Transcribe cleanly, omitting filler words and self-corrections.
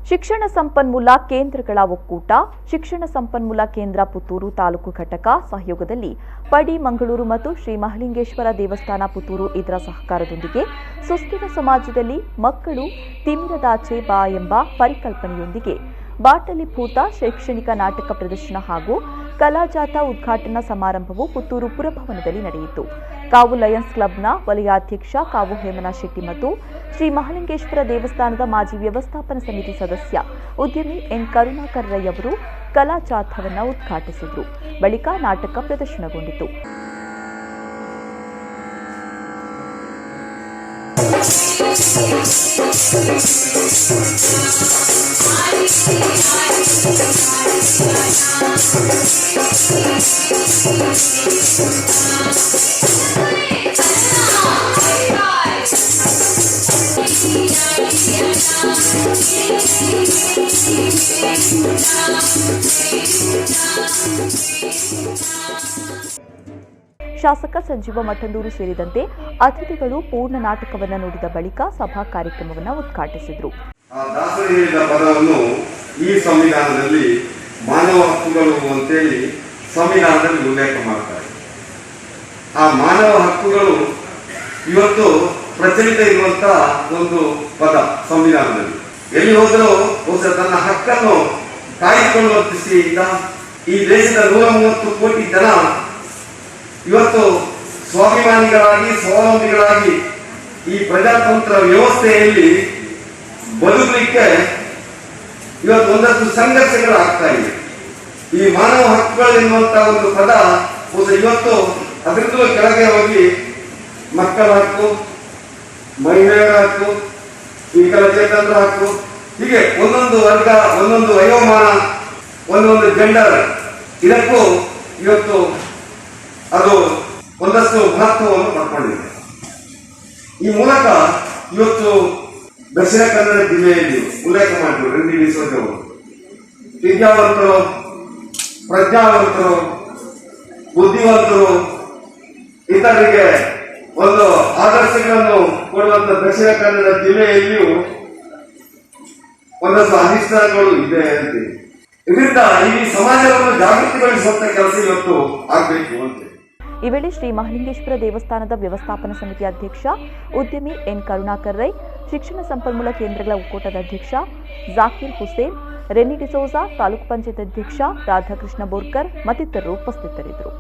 ಶಿಕ್ಷಣ ಸಂಪನ್ಮೂಲ ಕೇಂದ್ರಗಳ ಒಕ್ಕೂಟ ಶಿಕ್ಷಣ ಸಂಪನ್ಮೂಲ ಕೇಂದ್ರ ಪುತ್ತೂರು ತಾಲೂಕು ಘಟಕ ಸಹಯೋಗದಲ್ಲಿ ಪಡಿ ಮಂಗಳೂರು ಮತ್ತು ಶ್ರೀ ಮಹಾಲಿಂಗೇಶ್ವರ ದೇವಸ್ಥಾನ ಪುತ್ತೂರು ಇದರ ಸಹಕಾರದೊಂದಿಗೆ ಸುಸ್ಥಿರ ಸಮಾಜದಲ್ಲಿ ಮಕ್ಕಳು ತಿಮಿರದಾಚೆ ಬಾ ಎಂಬ ಪರಿಕಲ್ಪನೆಯೊಂದಿಗೆ ಬಾಟಲಿಭೂತ ಶೈಕ್ಷಣಿಕ ನಾಟಕ ಪ್ರದರ್ಶನ ಹಾಗೂ ಕಲಾಜಾಥಾ ಉದ್ಘಾಟನಾ ಸಮಾರಂಭವು ಪುತ್ತೂರು ಪುರಭವನದಲ್ಲಿ ನಡೆಯಿತು. ಕಾವು ಲಯನ್ಸ್ ಕ್ಲಬ್ನ ವಲಯಾಧ್ಯಕ್ಷ ಕಾವು ಹೇಮನಾ ಶೆಟ್ಟಿ ಮತ್ತು ಶ್ರೀ ಮಹಾಲಿಂಗೇಶ್ವರ ದೇವಸ್ಥಾನದ ಮಾಜಿ ವ್ಯವಸ್ಥಾಪನಾ ಸಮಿತಿ ಸದಸ್ಯ ಉದ್ಯಮಿ ಎನ್ ಕರುಣಾಕರ್ ರೈ ಅವರು ಕಲಾಜಾಥಾವನ್ನು ಉದ್ಘಾಟಿಸಿದರು. ಬಳಿಕ ನಾಟಕ ಪ್ರದರ್ಶನಗೊಂಡಿತು. ಶಾಸಕ ಸಂಜೀವ ಮಠಂದೂರು ಸೇರಿದಂತೆ ಅತಿಥಿಗಳು ಪೂರ್ಣ ನಾಟಕವನ್ನು ನೋಡಿದ ಬಳಿಕ ಸಭಾ ಕಾರ್ಯಕ್ರಮವನ್ನು ಉದ್ಘಾಟಿಸಿದರು. ದಾಸರು ಹೇಳಿದ ಪದವನ್ನು ಈ ಸಂವಿಧಾನದಲ್ಲಿ ಮಾನವ ಹಕ್ಕುಗಳು ಅಂತೇಳಿ ಸಂವಿಧಾನದಲ್ಲಿ ಉಲ್ಲೇಖ ಮಾಡ್ತಾರೆ. ಆ ಮಾನವ ಹಕ್ಕುಗಳು ಇವತ್ತು ಪ್ರಚಲಿತ ಇರುವಂತಹ ಒಂದು ಪದ ಸಂವಿಧಾನದಲ್ಲಿ. ಎಲ್ಲಿ ಹೋದರೂ ತನ್ನ ಹಕ್ಕನ್ನು ಕಾಯ್ದುಕೊಳ್ಳುವ ದೃಷ್ಟಿಯಿಂದ ಈ ದೇಶದ 130 ಕೋಟಿ ಜನ ಇವತ್ತು ಸ್ವಾಭಿಮಾನಿಗಳಾಗಿ ಸ್ವಾವಲಂಬಿಗಳಾಗಿ ಈ ಪ್ರಜಾತಂತ್ರ ವ್ಯವಸ್ಥೆಯಲ್ಲಿ ಬದುಕಲಿಕ್ಕೆ ಇವತ್ತು ಒಂದಷ್ಟು ಸಂಘರ್ಷಗಳು ಆಗ್ತಾ ಇವೆ. ಈ ಮಾನವ ಹಕ್ಕುಗಳು ಎನ್ನುವಂತಹ ಒಂದು ಪದ ಇವತ್ತು ಅದರಿಂದಲೂ ಕೆಳಗೆ ಹೋಗಿ ಮಕ್ಕಳ ಹಕ್ಕು, ಮಹಿಳೆಯರ ಹಕ್ಕು, ವಿಕಲಚೇತನರ ಹಕ್ಕು, ಹೀಗೆ ಒಂದೊಂದು ವರ್ಗ, ಒಂದೊಂದು ವಯೋಮಾನ, ಒಂದೊಂದು ಜೆಂಡರ್, ಇದಕ್ಕೂ ಇವತ್ತು ಅದು ಒಂದಷ್ಟು ಮಹತ್ವವನ್ನು ಪಡ್ಕೊಂಡಿದೆ. ಈ ಮೂಲಕ ಇವತ್ತು ದಕ್ಷಿಣ ಕನ್ನಡ ಜಿಲ್ಲೆಯಲ್ಲಿ ಉಲ್ಲೇಖ ಮಾಡಿದ್ರು ರಂಗಿ ಡಿಸೋಜವರು ವಿದ್ಯಾವಂತರು, ಪ್ರಜ್ಞಾವಂತರು, ಬುದ್ಧಿವಂತರು, ಇತರರಿಗೆ ಒಂದು ಆದರ್ಶಗಳನ್ನು ಕೊಡುವಂತ ದಕ್ಷಿಣ ಕನ್ನಡ ಜಿಲ್ಲೆಯಲ್ಲಿಯೂ ಒಂದಷ್ಟು ಅನಿಷ್ಟಗಳು ಇದೆ ಅಂತ. ಇದರಿಂದ ಈ ಸಮಾಜವನ್ನು ಜಾಗೃತಿಗೊಳಿಸುವಂತ ಕೆಲಸ ಇವತ್ತು ಆಗಬೇಕು ಅಂತ. ಈ ವೇಳೆ ಶ್ರೀ ಮಹಾಲಿಂಗೇಶ್ವರ ದೇವಸ್ಥಾನದ ವ್ಯವಸ್ಥಾಪನಾ ಸಮಿತಿ ಅಧ್ಯಕ್ಷ ಉದ್ಯಮಿ ಎನ್ ಕರುಣಾಕರ್ ರೈ, ಶಿಕ್ಷಣ ಸಂಪನ್ಮೂಲ ಕೇಂದ್ರಗಳ ಒಕ್ಕೂಟದ ಅಧ್ಯಕ್ಷ ಜಾಕೀರ್ ಹುಸೇನ್, ರೆನಿ ಡಿಸೋಜಾ, ತಾಲೂಕು ಪಂಚಾಯತ್ ಅಧ್ಯಕ್ಷ ರಾಧಾಕೃಷ್ಣ ಬೋರ್ಕರ್ ಮತ್ತಿತರರು ಉಪಸ್ಥಿತರಿದ್ದರು.